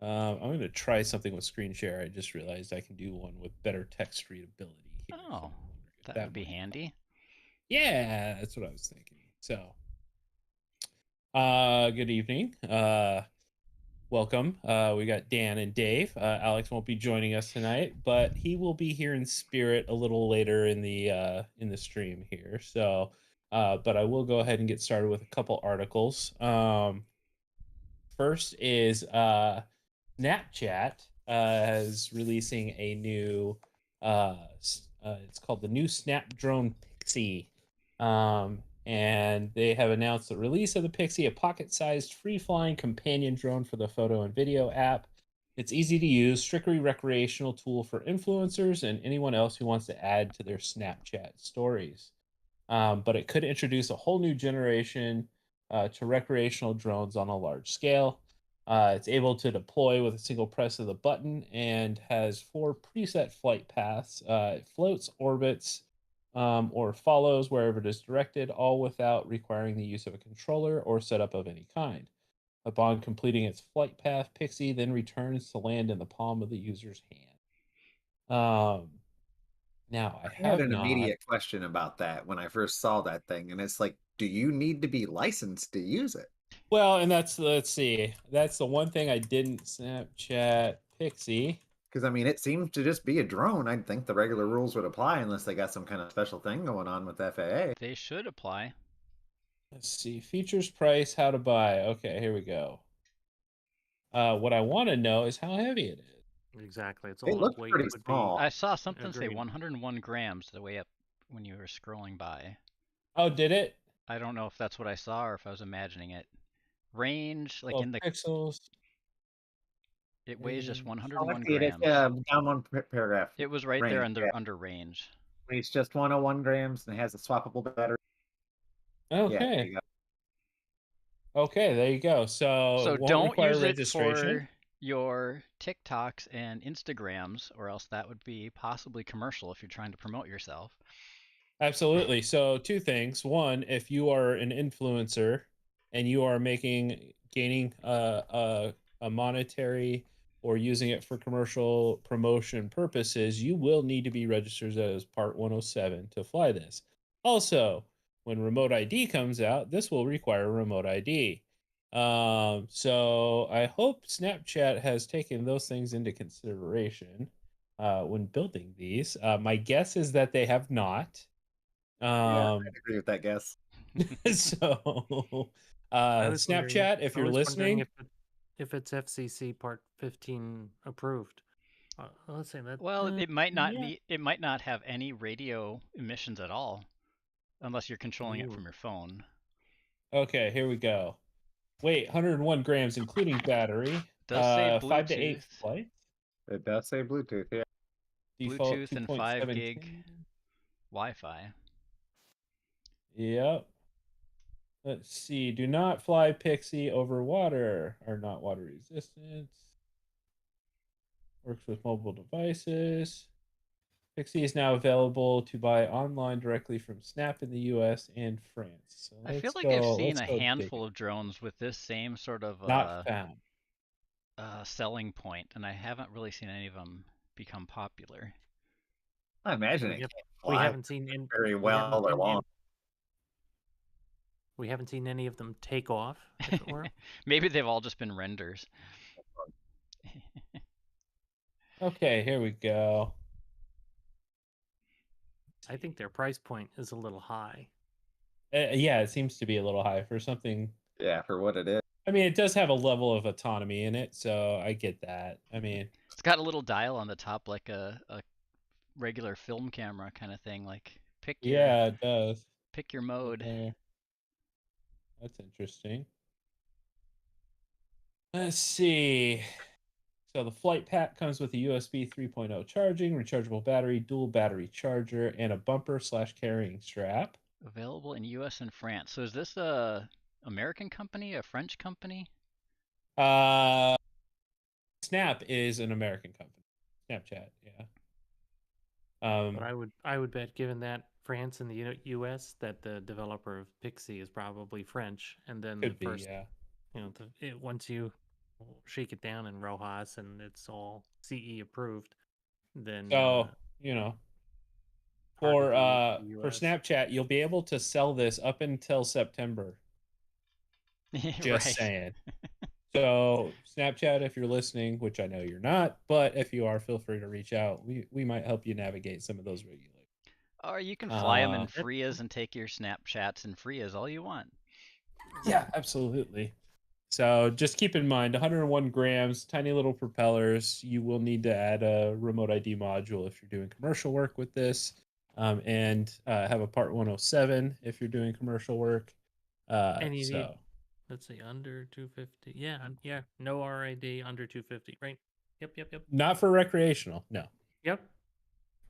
I'm going to try something with screen share. I just realized I can do one with better text readability here. So Oh, I'm wondering if that would that be might help. handy. Yeah, that's what I was thinking. So, good evening. Welcome. We got Dan and Dave. Alex won't be joining us tonight, but he will be here in spirit a little later in the stream here. So, but I will go ahead and get started with a couple articles. First is Snapchat is releasing a new it's called the new Snap Drone Pixie. And they have announced the release of the Pixie, a pocket-sized free-flying companion drone for the photo and video app. It's easy to use, strictly recreational tool for influencers and anyone else who wants to add to their Snapchat stories. But it could introduce a whole new generation to recreational drones on a large scale. It's able to deploy with a single press of the button and has four preset flight paths. It floats, orbits, or follows wherever it is directed, all without requiring the use of a controller or setup of any kind. Upon completing its flight path, Pixie then returns to land in the palm of the user's hand. Um, Now, I I had have an not. immediate question about that when I first saw that thing, and it's like, do you need to be licensed to use it? Well, and that's let's see. That's the one thing I didn't Snapchat Pixie. Because I mean, it seems to just be a drone. I'd think the regular rules would apply unless they got some kind of special thing going on with FAA. They should apply. Let's see. Features, price, how to buy. Okay, here we go. What I want to know is how heavy it is. Exactly. It's It all what looks weight pretty would be. small. I saw something say Agreed. 101 grams the way up when you were scrolling by. Oh, did it? I don't know if that's what I saw or if I was imagining it. Range, like 12 in the, pixels. it weighs just Range. Oh, I 101 see it. It's grams. down one paragraph. It was right there Range. Yeah, under range. weighs just 101 grams and has a swappable battery. Yeah, there Okay. you go. Okay, there you go. So So it won't don't require use it registration. for your TikToks and Instagrams, or else that would be possibly commercial if you're trying to promote yourself. Absolutely. So two things. One, if you are an influencer and you are gaining a monetary or using it for commercial promotion purposes, you will need to be registered as Part 107 to fly this. Also, when remote ID comes out, this will require remote ID. So I hope Snapchat has taken those things into consideration when building these. My guess is that they have not. Yeah, Um, I'd agree with that guess. so, I was wondering. Snapchat, if I you're was wondering listening, if it's FCC Part 15 approved. Let's say that. Well, it might not yeah. need, it might not have any radio emissions at all, unless you're controlling it Ooh. from your phone. Okay, here we go. Wait, 101 grams, including battery. Does say 5 to 8 Bluetooth, flights. It does say Bluetooth. Yeah. Default Bluetooth and 5 gig 2.7K. Wi-Fi. Yep. Let's see. Do not fly Pixie over water. Are not water resistant. Works with mobile devices. Pixie is now available to buy online directly from Snap in the US and France. So I feel let's like I've go. seen Let's a go dig handful it. of drones with this same sort of Not found. selling point, and I haven't really seen any of them become popular. I imagine We it have. can't We fly haven't seen. In, very we haven't well or seen. long. We haven't seen any of them take off, if it were. Maybe they've all just been renders. Okay, here we go. I think their price point is a little high. Yeah, it seems to be a little high for something. Yeah, for what it is. I mean, it does have a level of autonomy in it, so I get that. I mean, It's got a little dial on the top, like a regular film camera kind of thing. Like yeah, it does. pick your mode. That's interesting. Let's see. So the flight pack comes with a USB 3.0 charging, rechargeable battery, dual battery charger, and a bumper/carrying strap. Available in U.S. and France. So is this a American company, a French company? Uh, Snap is an American company. Snapchat, yeah. But I would bet, given that France and the U.S., that the developer of Pixie is probably French, and then the Could be, first, yeah. once you shake it down in Rojas and it's all CE approved, then So, harder for to reach the for US. Snapchat, you'll be able to sell this up until September. Just Right. saying. So Snapchat, if you're listening, which I know you're not, but if you are, feel free to reach out. We might help you navigate some of those regulations. Or you can fly them in Uh, Frias and take your Snapchats in Frias all you want. Yeah, absolutely. So just keep in mind, 101 grams, tiny little propellers. You will need to add a remote ID module if you're doing commercial work with this, and have a Part 107 if you're doing commercial work. And you need, So let's see, under 250. Yeah, no RID under 250, right? Yep. not for recreational, no. Yep.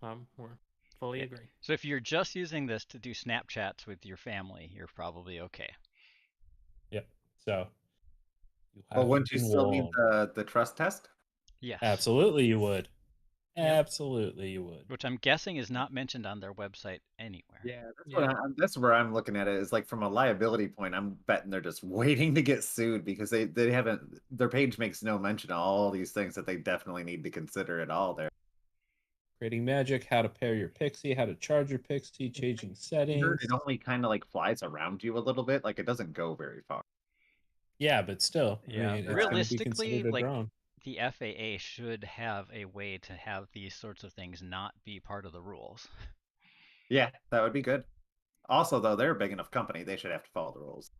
We're fully Yeah. agree. So if you're just using this to do Snapchats with your family, you're probably okay. Yep. So you But have wouldn't you been still need warned. the trust test? Yes. Absolutely, you would. Yep. Absolutely, you would. Which I'm guessing is not mentioned on their website anywhere. Yeah, that's Yeah. that's where I'm looking at it. Is like from a liability point, I'm betting they're just waiting to get sued because they haven't, their page makes no mention of all these things that they definitely need to consider at all there. Creating magic, how to pair your Pixie, how to charge your Pixie, changing settings. It only kind of like flies around you a little bit, like it doesn't go very far. Yeah, but still, Yeah. I mean, it's going to be Realistically, considered a like drone. the FAA should have a way to have these sorts of things not be part of the rules. Yeah, that would be good. Also, though, they're a big enough company; they should have to follow the rules.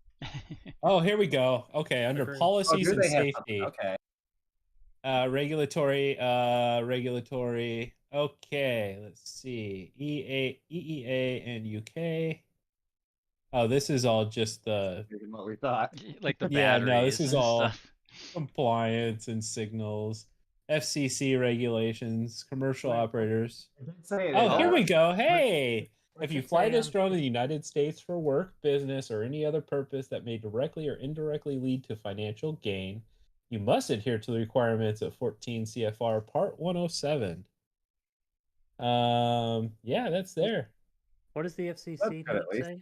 Oh, here we go. Okay, under Agreed. policies do and they have safety, something? Okay. regulatory. Okay, let's see. EEA, and UK. Oh, this is all just the More than what we thought. Like the yeah. No, batteries this is and all stuff. compliance and signals, FCC regulations, commercial Right. operators. I did say it, Oh, here uh, we go. Hey, What if does you it fly say this on- drone in the United States for work, business, or any other purpose that may directly or indirectly lead to financial gain, you must adhere to the requirements of 14 CFR Part 107. Yeah, that's there. What does the That's FCC good, at least. say?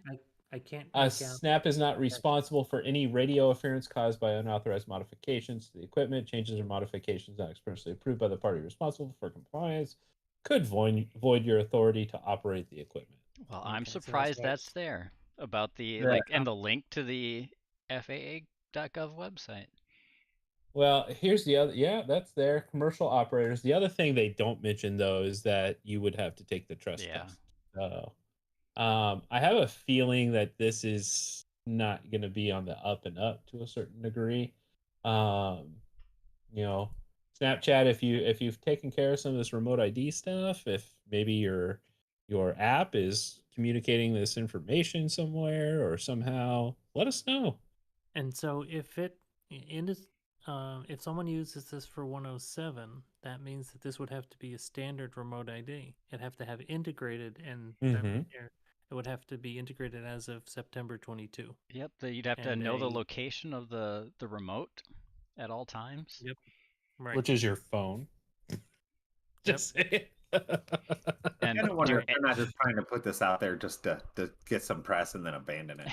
I can't make out. Snap is not responsible for any radio interference caused by unauthorized modifications to the equipment. Changes or modifications not expressly approved by the party responsible for compliance could void your authority to operate the equipment. Well, I'm Okay, so that's surprised right. that's there about the Yeah. like and the link to the FAA.gov website. Well, here's the other. Yeah, that's there. Commercial operators. The other thing they don't mention though is that you would have to take the trust Yeah. test. So, I have a feeling that this is not going to be on the up and up to a certain degree. Um, you know, Snapchat. If you've taken care of some of this remote ID stuff, if maybe your app is communicating this information somewhere or somehow, let us know. And so if it in this, if someone uses this for 107, that means that this would have to be a standard remote ID. It'd have to have integrated, and Mhm. it would have to be integrated as of September 22. Yep, you'd have to And know the a- location of the remote at all times. Yep. Right. Which is your phone. Just say And I don't wonder do if they're not just trying to put this out there just to get some press and then abandon it.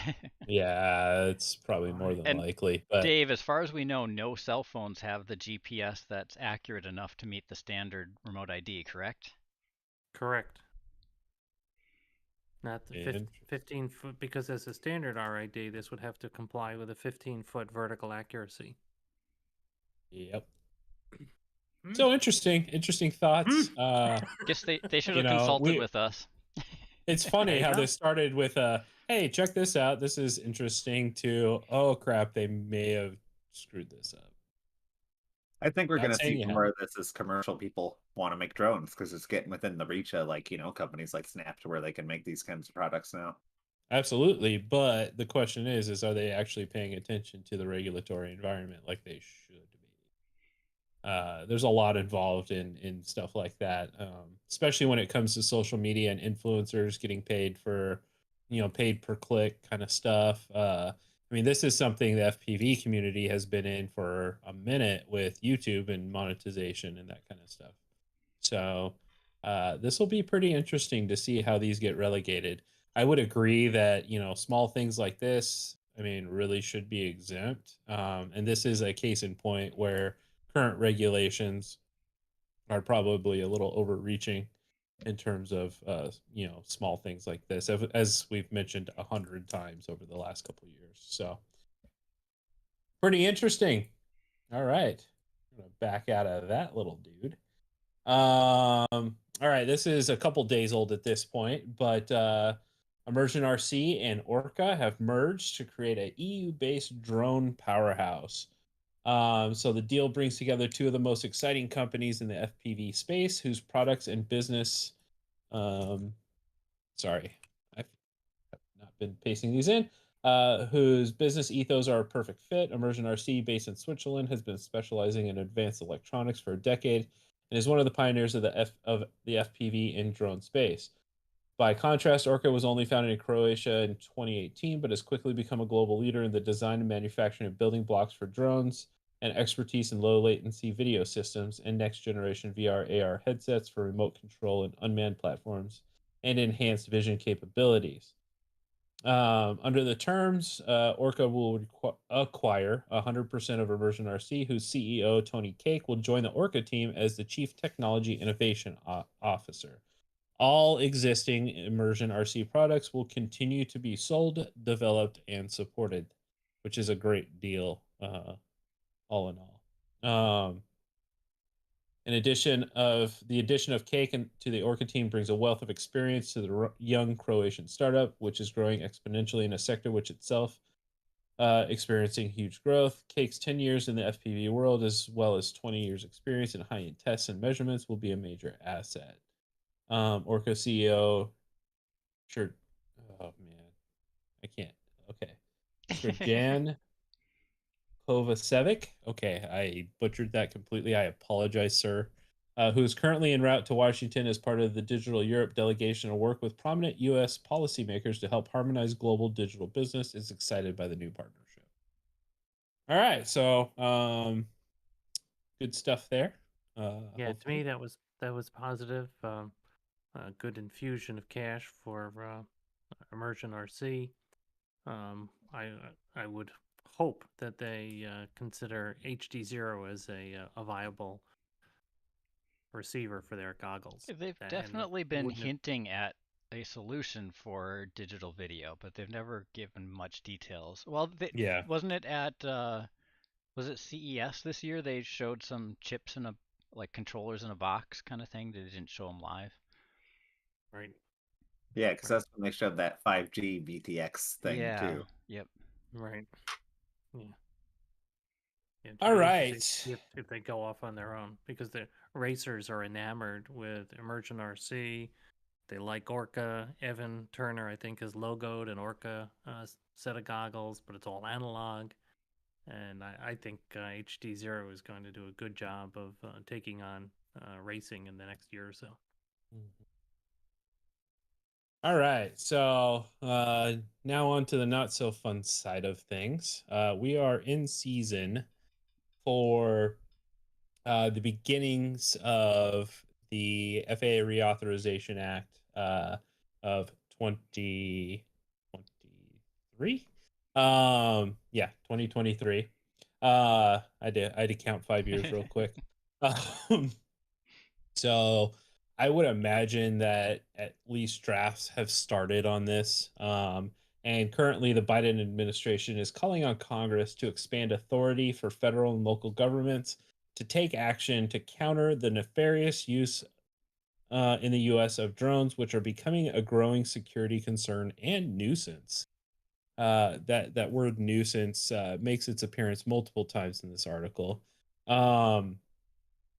Yeah, it's probably more than And likely. But Dave, as far as we know, no cell phones have the GPS that's accurate enough to meet the standard remote ID, correct? Correct. Not the And- 15 foot, because as a standard RID, this would have to comply with a 15-foot vertical accuracy. Yep. So interesting thoughts. Guess they should You have know, consulted with us. It's There funny you how go. this started with hey, check this out. This is interesting to, oh crap, they may have screwed this up. I think we're Not going to saying see you more of this as commercial people want to make drones because it's getting within the reach of companies like Snap to where they can make these kinds of products now. Absolutely, but the question is are they actually paying attention to the regulatory environment like they should be? There's a lot involved in stuff like that, especially when it comes to social media and influencers getting paid for, paid per click kind of stuff. I mean, this is something the FPV community has been in for a minute with YouTube and monetization and that kind of stuff. So this will be pretty interesting to see how these get relegated. I would agree that small things like this, I mean, really should be exempt. And this is a case in point where current regulations are probably a little overreaching in terms of small things like this, as we've mentioned 100 times over the last couple of years. So pretty interesting. All right, I'm gonna back out of that little dude. All right, this is a couple days old at this point, but Immersion RC and Orca have merged to create a EU-based drone powerhouse. So the deal brings together two of the most exciting companies in the FPV space, whose products and business, sorry, I've not been pasting these in, whose business ethos are a perfect fit. Immersion RC, based in Switzerland, has been specializing in advanced electronics for a decade and is one of the pioneers of the FPV in drone space. By contrast, Orca was only founded in Croatia in 2018, but has quickly become a global leader in the design and manufacturing of building blocks for drones and expertise in low latency video systems and next generation VR AR headsets for remote control and unmanned platforms and enhanced vision capabilities. Under the terms, Orca will acquire 100% of Immersion RC, whose CEO, Tony Cake, will join the Orca team as the Chief Technology Innovation Officer. All existing Immersion RC products will continue to be sold, developed, and supported, which is a great deal, all in all. In addition of the addition of Cake to the Orca team brings a wealth of experience to the young Croatian startup, which is growing exponentially in a sector which itself experiencing huge growth. Cake's 10 years in the FPV world, as well as 20 years experience in high-end tests and measurements, will be a major asset. Orca CEO, sure. Oh man, I can't. Okay, Mr. Jan Kovacevic. Okay, I butchered that completely. I apologize, sir. Who is currently en route to Washington as part of the Digital Europe delegation to work with prominent U.S. policymakers to help harmonize global digital business, is excited by the new partnership. All right, so good stuff there. Yeah, to Hopefully. me that was positive. A good infusion of cash for Immersion RC. I would hope that they consider HD0 as a viable receiver for their goggles. They've And definitely been wouldn't it- hinting at a solution for digital video, but they've never given much details. Well, Yeah. wasn't it at was it CES this year? They showed some chips in a like controllers in a box kind of thing. They didn't show them live. Right. Yeah, because that's when they showed that 5G VTX thing Yeah. too. Yep. Right. Yeah. Yeah, All it'd be right. interesting if they go off on their own, because the racers are enamored with Immersion RC. They like Orca. Evan Turner, I think, is logoed an Orca set of goggles, but it's all analog. And I think HD0 is going to do a good job of taking on racing in the next year or so. All right, so now on to the not so fun side of things. We are in season for the beginnings of the FAA Reauthorization Act of 2023. Yeah, 2023. I had to count 5 years real quick. So I would imagine that at least drafts have started on this. And currently, the Biden administration is calling on Congress to expand authority for federal and local governments to take action to counter the nefarious use in the U.S. of drones, which are becoming a growing security concern and nuisance. That word nuisance makes its appearance multiple times in this article.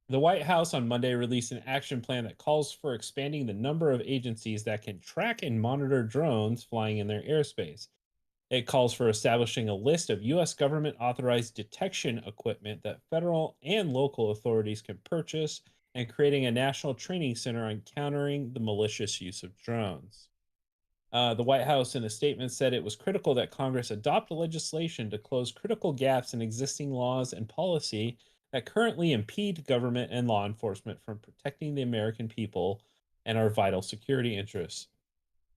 The White House on Monday released an action plan that calls for expanding the number of agencies that can track and monitor drones flying in their airspace. It calls for establishing a list of U.S. government authorized detection equipment that federal and local authorities can purchase and creating a national training center on countering the malicious use of drones. The White House, in a statement, said it was critical that Congress adopt legislation to close critical gaps in existing laws and policy that currently impede government and law enforcement from protecting the American people and our vital security interests.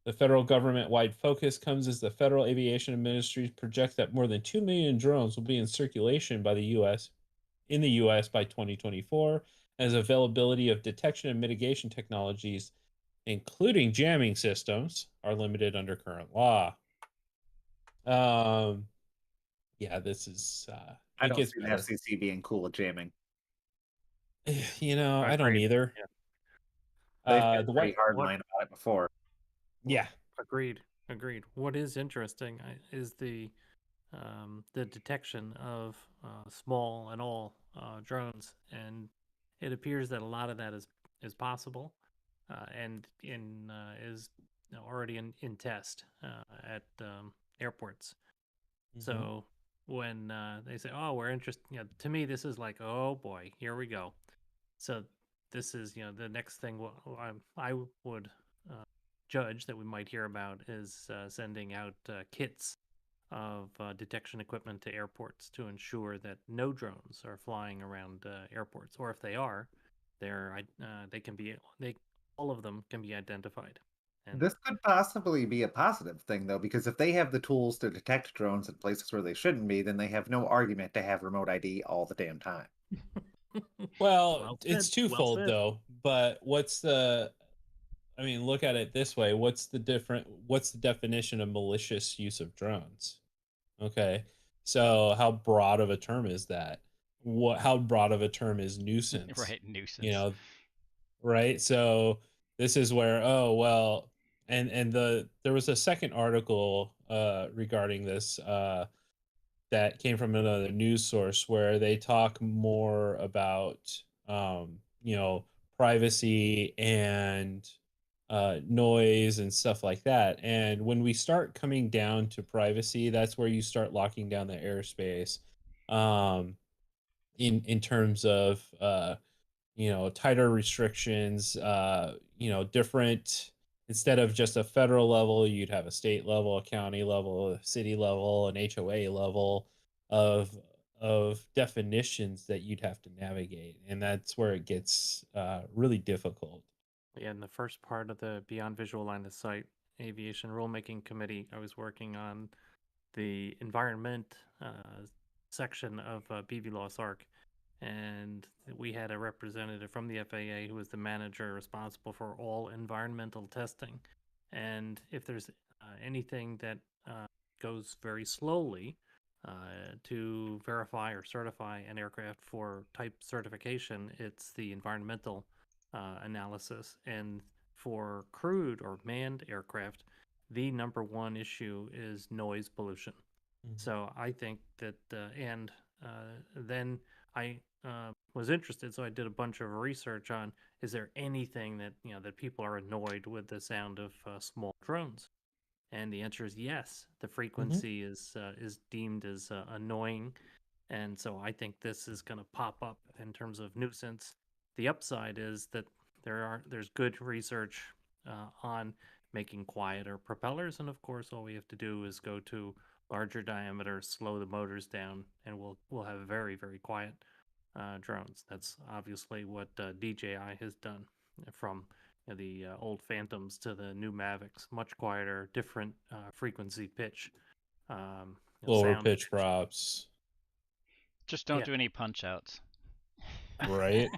The federal government-wide focus comes as the Federal Aviation Administration projects that more than 2 million drones will be in circulation by the U.S. in the U.S. by 2024, as availability of detection and mitigation technologies, including jamming systems, are limited under current law. Yeah, this is I it don't gets see the better. FCC being cool at jamming. I don't Agreed. either. Yeah. They've The been pretty white, hardline about it before. yeah, Agreed. Agreed. What is interesting is the detection of small and all drones, and it appears that a lot of that is possible, and is already in test at airports. So when they say, "Oh, we're interested," to me this is like, "Oh boy, here we go." So this is the next thing I would judge that we might hear about is sending out kits of detection equipment to airports to ensure that no drones are flying around airports, or if they are, they can be all of them can be identified. And This could possibly be a positive thing, though, because if they have the tools to detect drones in places where they shouldn't be, then they have no argument to have remote ID all the damn time. well, Well it's said, well twofold said. though. But I mean, look at it this way. What's the definition of malicious use of drones? Okay. So how broad of a term is that? How broad of a term is nuisance? Right, nuisance. You know, right? So this is where, oh well, and there was a second article regarding this that came from another news source where they talk more about you know, privacy and noise and stuff like that. And when we start coming down to privacy, that's where you start locking down the airspace in terms of you know, tighter restrictions, you know, different, instead of just a federal level, you'd have a state level, a county level, a city level, an HOA level of definitions that you'd have to navigate. And that's where it gets really difficult. Yeah, in the first part of the Beyond Visual Line of Sight Aviation Rulemaking Committee, I was working on the environment section of BVLOS ARC, and we had a representative from the FAA who was the manager responsible for all environmental testing. And if there's anything that goes very slowly to verify or certify an aircraft for type certification, it's the environmental analysis. And for crewed or manned aircraft, the number one issue is noise pollution. So I think that, and then I was interested, so I did a bunch of research on, is there anything that that people are annoyed with the sound of small drones? And the answer is yes. The frequency is deemed as annoying, and so I think this is going to pop up in terms of nuisance. The upside is that there's good research on making quieter propellers, and of course, all we have to do is go to larger diameter, slow the motors down, and we'll have very quiet drones. That's obviously what DJI has done, from the old Phantoms to the new Mavics. Much quieter, different frequency pitch, Lower sound pitch drops, Just don't Yeah. do any punch outs. right?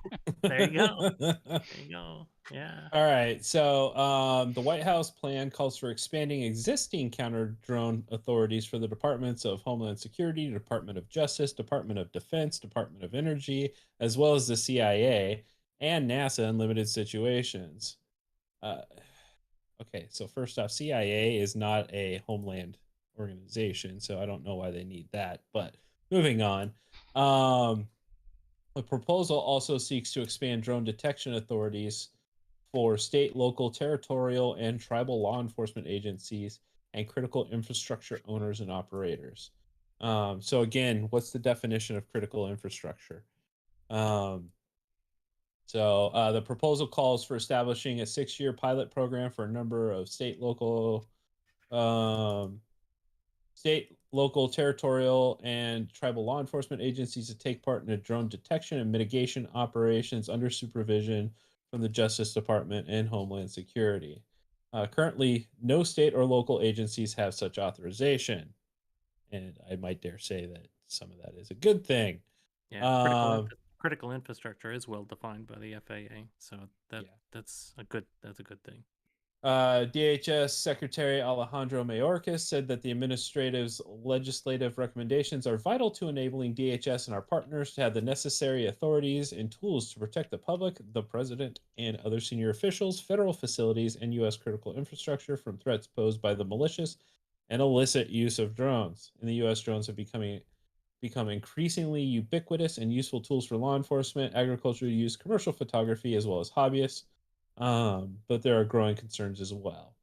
There you go. There you go. Yeah. All right. So the White House plan calls for expanding existing counter drone authorities for the Departments of Homeland Security, Department of Justice, Department of Defense, Department of Energy, as well as the CIA and NASA in limited situations. Okay. So first off, CIA is not a homeland organization, so I don't know why they need that. But moving on. The proposal also seeks to expand drone detection authorities for state, local, territorial, and tribal law enforcement agencies and critical infrastructure owners and operators. So again, what's the definition of critical infrastructure? The proposal calls for establishing a 6-year pilot program for a number of state, local, territorial, and tribal law enforcement agencies to take part in a drone detection and mitigation operations under supervision from the Justice Department and Homeland Security. Currently, no state or local agencies have such authorization, and I might dare say that some of that is a good thing. Yeah, critical infrastructure is well defined by the FAA, so that's a good thing. DHS Secretary Alejandro Mayorkas said that the administrative's legislative recommendations are vital to enabling DHS and our partners to have the necessary authorities and tools to protect the public, the president, and other senior officials, federal facilities, and U.S. critical infrastructure from threats posed by the malicious and illicit use of drones. In the U.S., drones have become increasingly ubiquitous and useful tools for law enforcement, agricultural use, commercial photography, as well as hobbyists. But there are growing concerns as well.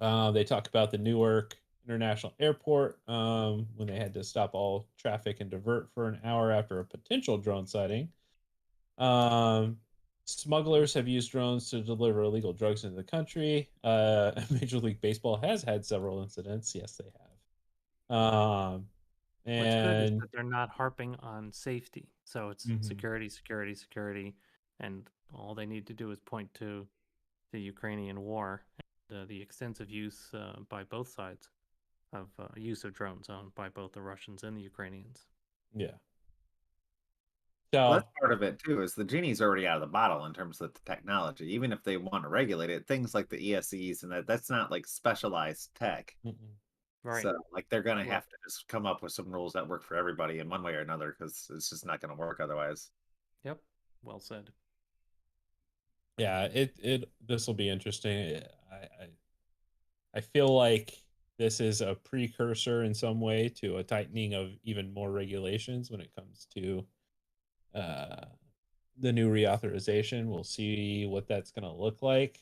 They talk about the Newark International Airport when they had to stop all traffic and divert for an hour after a potential drone sighting. Smugglers have used drones to deliver illegal drugs into the country. Major League Baseball has had several incidents. Yes, they have. What's good is And that they're not harping on safety. So it's Mhm. security, and all they need to do is point to the Ukrainian war and the extensive use by both sides of use of drones by both the Russians and the Ukrainians. yeah. Well, So that's part of it too. Is the genie's already out of the bottle in terms of the technology. Even if they want to regulate it, things like the ESCs and that's not like specialized tech. mm-mm. Right. So like they're gonna Well- have to just come up with some rules that work for everybody in one way or another because it's just not gonna work otherwise. Yep. Well said. Yeah, this will be interesting. I feel like this is a precursor in some way to a tightening of even more regulations when it comes to uh, the new reauthorization. We'll see what that's going to look like.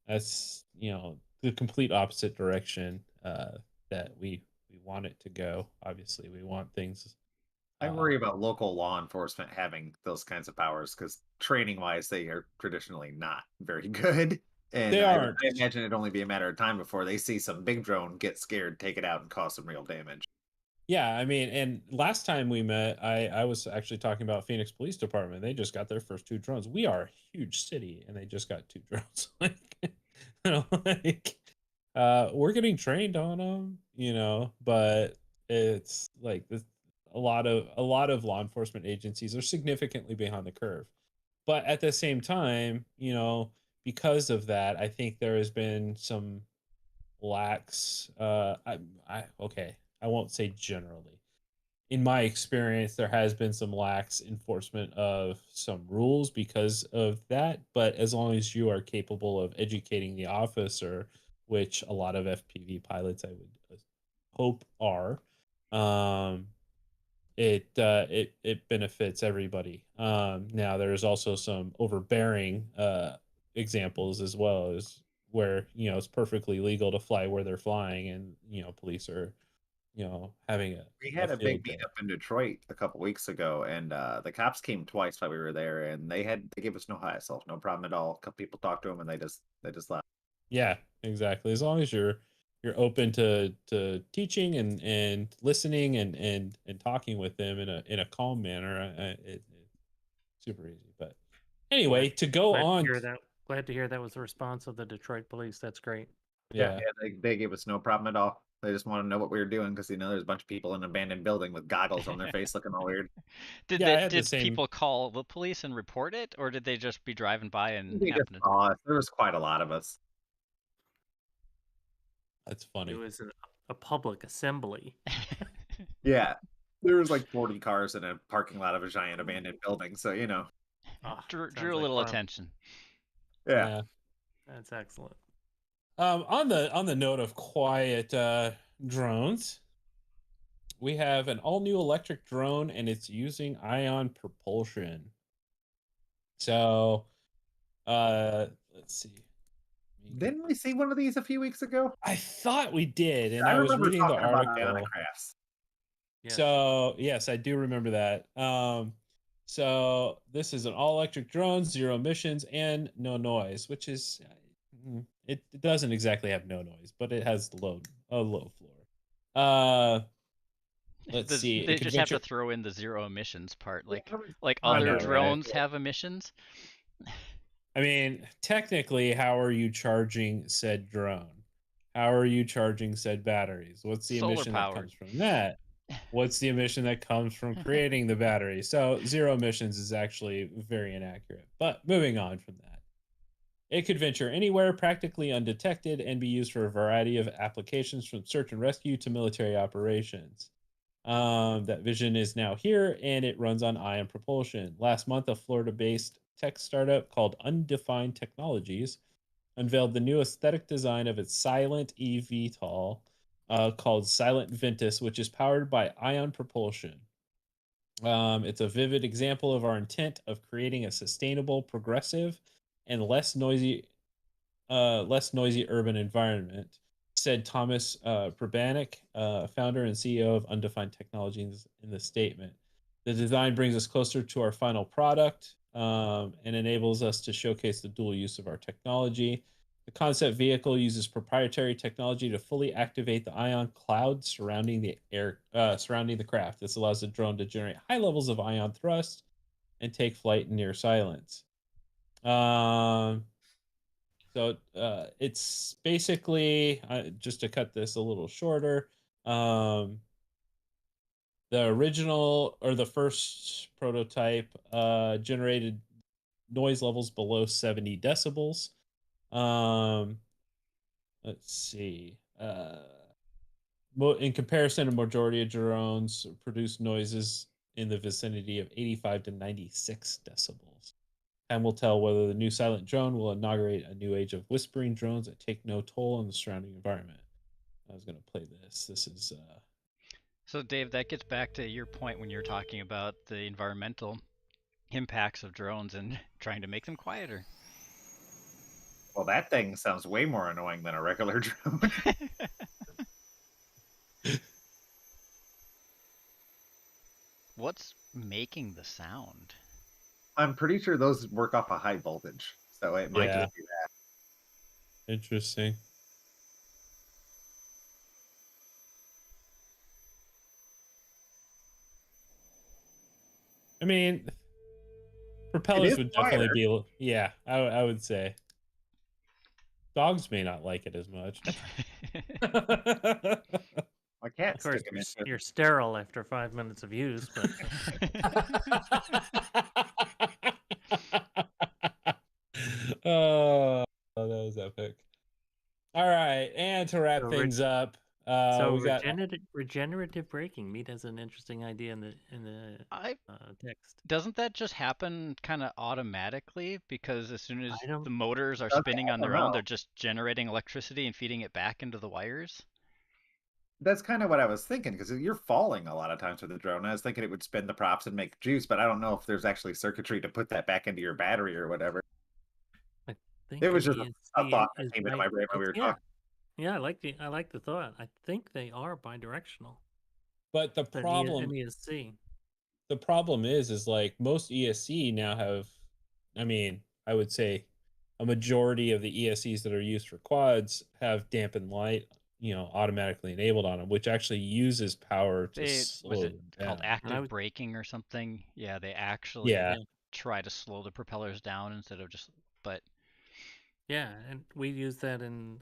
That's the complete opposite direction that we want it to go. Obviously, we want things. I worry about local law enforcement having those kinds of powers because training wise, they are traditionally not very good. And They I aren't. imagine it'd only be a matter of time before they see some big drone get scared, take it out, and cause some real damage. Yeah, I mean, and last time we met, I was actually talking about Phoenix Police Department. They just got their first 2 drones. We are a huge city, and they just got 2 drones. We're getting trained on them, but it's like this, a lot of law enforcement agencies are significantly behind the curve. But at the same time, because of that, I think there has been some lacks. I won't say generally. In my experience, there has been some lax enforcement of some rules because of that. But as long as you are capable of educating the officer, which a lot of FPV pilots I would hope are, it benefits everybody. Now there's also some overbearing examples as well as where it's perfectly legal to fly where they're flying, and police are having We a had a big field day. meetup in Detroit a couple weeks ago, and the cops came twice while we were there, and they gave us no hassle, no problem at all. A couple people talked to them, and they just left. Yeah, exactly. As long as you're open to teaching and listening and talking with them in a calm manner, it's super easy. But anyway, to go Glad on. to hear that. Glad to hear that was the response of the Detroit police. That's great. Yeah. They gave us no problem at all. They just want to know what we were doing because there's a bunch of people in an abandoned building with goggles on their face, looking all weird. Did Yeah, I had the did same- people call the police and report it, or did they just be driving by and They just happen to? saw us. There was quite a lot of us. That's funny. It was a public assembly. Yeah, there was like 40 cars in a parking lot of a giant abandoned building. So drew sounds a like little fun. attention. yeah. That's excellent. On the note of quiet drones, we have an all new electric drone, and it's using ion propulsion. So, let's see. Didn't we see one of these a few weeks ago? I thought we did, and I was remember reading the talking about article. Ionocrafts. Yes. So yes, I do remember that. So this is an all-electric drone, 0 emissions, and no noise, which is it doesn't exactly have no noise, but it has a low floor. Let's see. They It could just have to venture- throw in the 0 emissions part, like I other know, right? drones have emissions. I mean, technically, how are you charging said drone? How are you charging said batteries? What's the Solar emission that powered. comes from that? What's the emission that comes from creating the battery? So zero emissions is actually very inaccurate. But moving on from that, it could venture anywhere practically undetected and be used for a variety of applications from search and rescue to military operations. That vision is now here and it runs on ion propulsion. Last month, a Florida based tech startup called Undefined Technologies unveiled the new aesthetic design of its silent eVTOL called Silent Ventus, which is powered by ion propulsion. It's a vivid example of our intent of creating a sustainable, progressive, and less noisy urban environment, said Thomas Prabanik, founder and CEO of Undefined Technologies, in the statement. The design brings us closer to our final product and enables us to showcase the dual use of our technology. The concept vehicle uses proprietary technology to fully activate the ion cloud surrounding the craft. This allows the drone to generate high levels of ion thrust and take flight in near silence. It's basically just to cut this a little shorter. The original or the first prototype generated noise levels below 70 decibels. Let's see. In comparison, a majority of drones produce noises in the vicinity of 85 to 96 decibels. Time will tell whether the new silent drone will inaugurate a new age of whispering drones that take no toll on the surrounding environment. I was going to play this. This is. So, Dave, that gets back to your point when you're talking about the environmental impacts of drones and trying to make them quieter. Well, that thing sounds way more annoying than a regular drone. What's making the sound? I'm pretty sure those work off a high voltage, so it might Yeah. just be that. Interesting. I mean, propellers would definitely be. Yeah, I would say. Dogs may not like it as much. My cat Of course, stick 'em into you're sterile after 5 minutes of use, but Oh, that was epic. All right, and to wrap So things up, so we got regenerative braking. Meat has an interesting idea in the text. Doesn't that just happen kind of automatically? Because as soon as I don't. the motors are Okay, spinning I on don't their own, know. they're just generating electricity and feeding it back into the wires? That's kind of what I was thinking, because you're falling a lot of times with the drone. I was thinking it would spin the props and make juice, but I don't know if there's actually circuitry to put that back into your battery or whatever. I think It was an just a ESC thought that is came into my brain while we were talking. Yeah, I like the thought. I think they are bidirectional. but the An problem ESC. the problem is like most ESC now have, I mean, I would say a majority of the ESCs that are used for quads have dampened light, automatically enabled on them, which actually uses power to Was slow it them called down. active braking or something? Yeah, they actually Yeah. try to slow the propellers down instead of just. But Yeah, and we use that in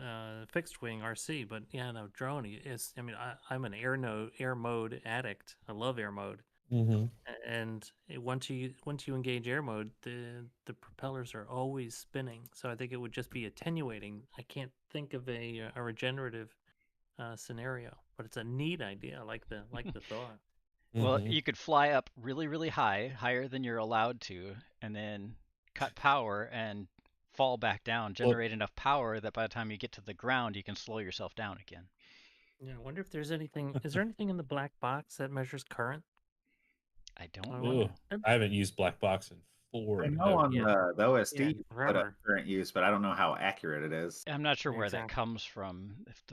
fixed wing RC. But yeah, no, drone is. I mean, I'm an air mode addict. I love air mode. Mm-hmm. And once you engage air mode, the propellers are always spinning. So I think it would just be attenuating. I can't think of a regenerative scenario, but it's a neat idea. I like the thought. Well, Mm-hmm. you could fly up really, really high, higher than you're allowed to, and then cut power and fall back down, generate enough power that by the time you get to the ground, you can slow yourself down again. Yeah, I wonder if there's anything. Is there anything in the black box that measures current? I don't Ooh, know. I haven't used black box in I forever. know on the OSD Yeah, you put up forever. current use, but I don't know how accurate it is. I'm not sure where that Exactly. comes from. If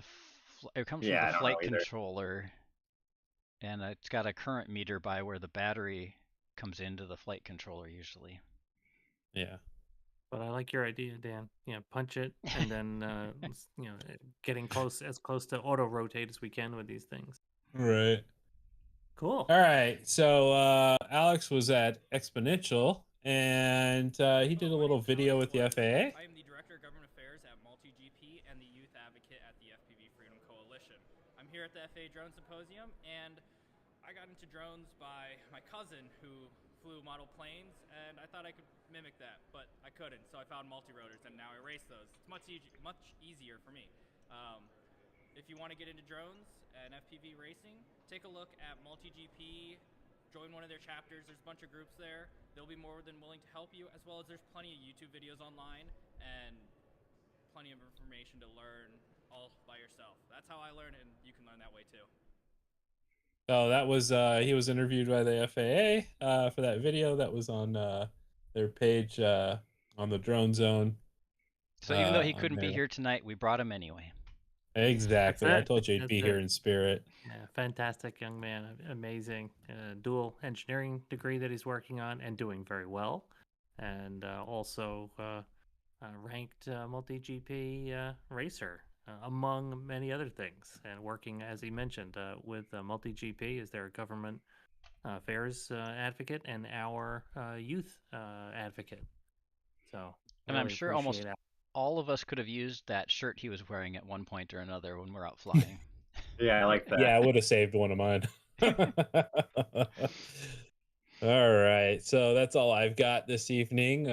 it comes Yeah, I from the don't flight know either. controller, and it's got a current meter by where the battery comes into the flight controller usually. Yeah. But I like your idea, Dan. Yeah, punch it, and then getting as close to auto rotate as we can with these things. Right. Cool. All right. So Alex was at Exponential and he did a little video with the FAA. I am the Director of Government Affairs at MultiGP and the Youth Advocate at the FPV Freedom Coalition. I'm here at the FAA Drone Symposium, and I got into drones by my cousin who flew model planes, and I thought I could mimic that, but I couldn't, so I found multi-rotors, and now I race those. It's much easier for me. If you want to get into drones and FPV racing, take a look at MultiGP, join one of their chapters. There's a bunch of groups there. They'll be more than willing to help you, as well as there's plenty of YouTube videos online and plenty of information to learn all by yourself. That's how I learned, and you can learn that way too. So that was he was interviewed by the FAA for that video that was on their page on the Drone Zone. So even though he couldn't be here tonight, we brought him anyway. Exactly. I told you he'd be here in spirit. Yeah, fantastic young man, amazing dual engineering degree that he's working on and doing very well, and also ranked multi-GP racer among many other things, and working, as he mentioned, with multi-GP as their government affairs advocate and our youth advocate. So, and really I'm sure almost all of us could have used that shirt he was wearing at one point or another when we're out flying. Yeah, I like that. Yeah, I would have saved one of mine. All right, so that's all I've got this evening.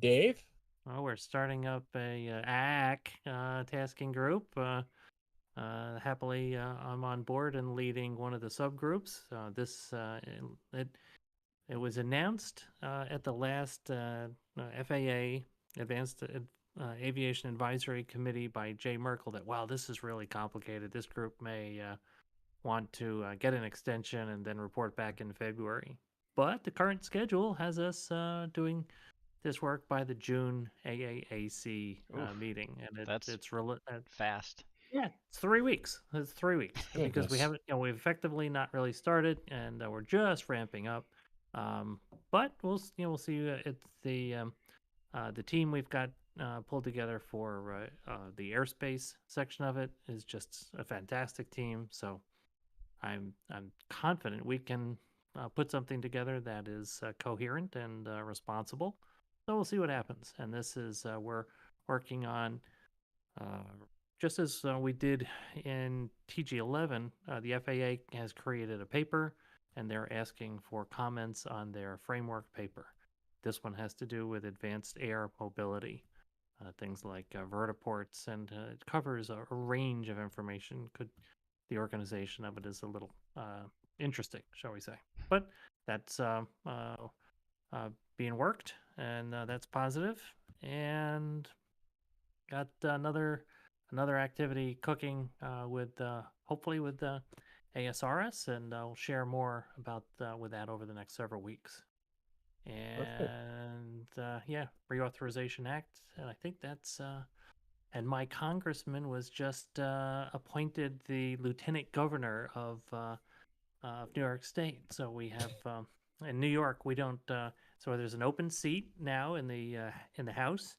Dave? Well, we're starting up a ACK tasking group. Happily, I'm on board and leading one of the subgroups. It was announced at the last FAA Advanced Aviation Advisory Committee by Jay Merkel that, wow, this is really complicated. This group may want to get an extension and then report back in February. But the current schedule has us doing this work by the June AAAC meeting, and it's fast. Yeah, it's 3 weeks. It's 3 weeks because we haven't, we've effectively not really started, and we're just ramping up. But we'll see. It's the team we've got pulled together for the airspace section of it is just a fantastic team. So I'm confident we can put something together that is coherent and responsible. So we'll see what happens. And this is we're working on just as we did in TG11. The FAA has created a paper, and they're asking for comments on their framework paper. This one has to do with advanced air mobility, things like vertiports, and it covers a range of information. The organization of it is a little interesting, shall we say? But that's being worked, and that's positive. And got another activity cooking with hopefully with ASRS, and I'll share more about with that over the next several weeks. And Reauthorization Act, and I think that's and my congressman was just appointed the lieutenant governor of New York State. So we have in New York we don't. So there's an open seat now in the House,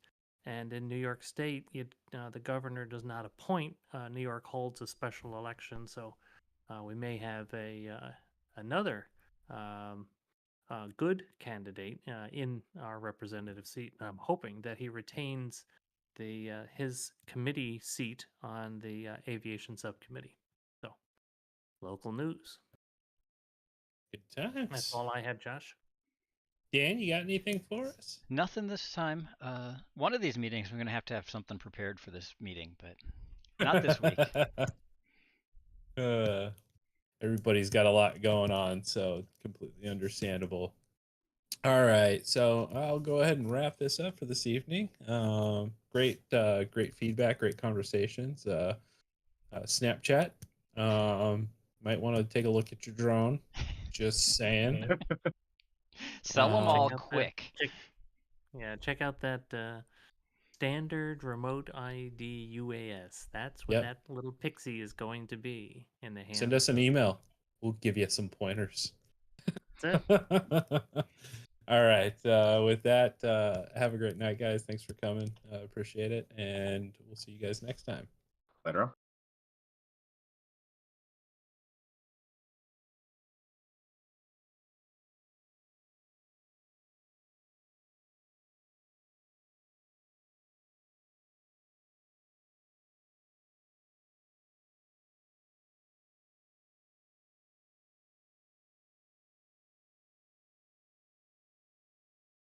and in New York State, the governor does not appoint. New York holds a special election, so we may have another good candidate in our representative seat. I'm hoping that he retains his committee seat on the aviation subcommittee. So, local news. Good times. That's all I had, Josh. Dan, you got anything for us? Nothing this time. One of these meetings, we're going to have something prepared for this meeting, but not this week. Everybody's got a lot going on, so completely understandable. All right, so I'll go ahead and wrap this up for this evening. Great feedback, great conversations. Snapchat, might want to take a look at your drone. Just saying. Sell them all quick. Check out that standard remote ID UAS. That's what that little Pixie is going to be in the hands. Send us an email. We'll give you some pointers. That's it. All right. With that, have a great night, guys. Thanks for coming. Appreciate it. And we'll see you guys next time. Later on.